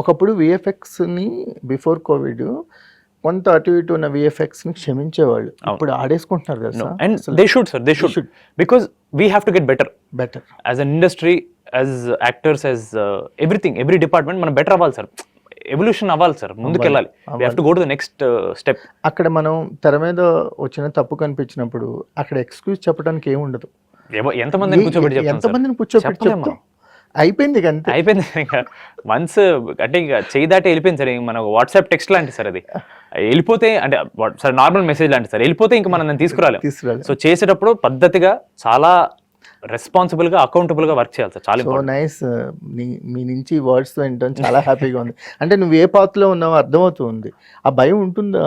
ఒకప్పుడు విఎఫ్ఎక్స్ని before Covid కొంత అటు ఇటు ఉన్న విఎఫ్ఎక్స్ని క్షమించేవాళ్ళు, ఇప్పుడు ఆడేసుకుంటున్నారు కదా sir. And they should because we have to get better as an industry, as actors, as everything, every department మనం బెటర్ అవ్వాలి సార్, ఎవల్యూషన్ అవ్వాలి సార్, ముందుకు వెళ్ళాలి. We have to go to the next step. అక్కడ మనం తెర మీద వచ్చిన తప్పు కనిపించినప్పుడు అక్కడ ఎక్స్క్యూజ్ చెప్పడానికి ఏముండదు. ఎంతమందిని కూర్చోబెట్టి చెప్తాం, అయిపోయింది అంతే, అయిపోయింది. ఇంకా వన్స్ అంటే ఇంకా చేయి దాటి వెళ్ళిపోయింది సార్. మన వాట్సాప్ టెక్స్ట్ లాంటి సార్, అది వెళ్ళిపోతే అంటే సార్ నార్మల్ మెసేజ్ లాంటి సార్, వెళ్ళిపోతే ఇంకా మనం దాన్ని తీసుకురాలి. సో చేసేటప్పుడు పద్ధతిగా చాలా రెస్పాన్సిబుల్ గా, అకౌంటబుల్ గా వర్క్ చేయాలి సార్. చాలా సో నైస్. మీ నుంచి వర్డ్స్ తో వింటాం చాలా హ్యాపీగా ఉంది. అంటే నువ్వు ఏ పాత్రలో ఉన్నావో అర్థమవుతుంది. ఆ భయం ఉంటుందా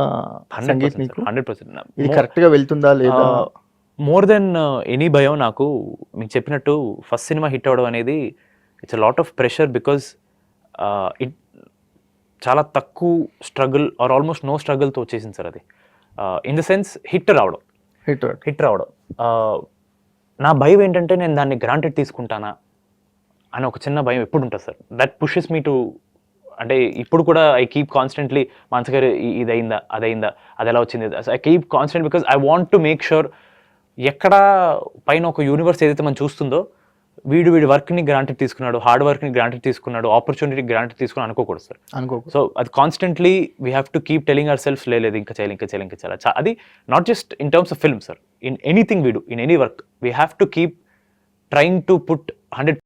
సంగీత్ నీకు? 100%. ఇది కరెక్ట్ గా వెళ్తుందా లేదా? మోర్ దెన్ ఎనీ భయం నాకు. మీకు చెప్పినట్టు ఫస్ట్ సినిమా హిట్ అవ్వడం అనేది it's a lot of pressure, because it చాలా తక్కువ స్ట్రగుల్ ఆర్ ఆల్మోస్ట్ నో స్ట్రగుల్తో వచ్చేసింది సార్ అది. ఇన్ ద సెన్స్ హిట్ రావడం. నా భయం ఏంటంటే నేను దాన్ని గ్రాంటెడ్ తీసుకుంటానా అని ఒక చిన్న భయం ఎప్పుడు ఉంటుంది sir. That pushes me to, అంటే ఇప్పుడు కూడా ఐ కీప్ కాన్స్టెంట్లీ మనసు గారు ఇదైందా, అదైందా, అది ఎలా వచ్చింది, I keep constant because I want to make sure ఎక్కడ పైన ఒక యూనివర్స్ ఏదైతే మనం చూస్తుందో వీడి వర్క్ని గ్రాంటెడ్ తీసుకున్నాడు, హార్డ్ వర్క్ని గ్రాంటెడ్ తీసుకున్నాడు, ఆపర్చునిటీ గ్రాంటెడ్ తీసుకుని అనుకోకూడదు సార్. సో అది constantly we have to keep telling our self, లేదు ఇంకా చేయాలి. అది not just in terms of film sir, in anything we do, in any work we have to keep trying to put 100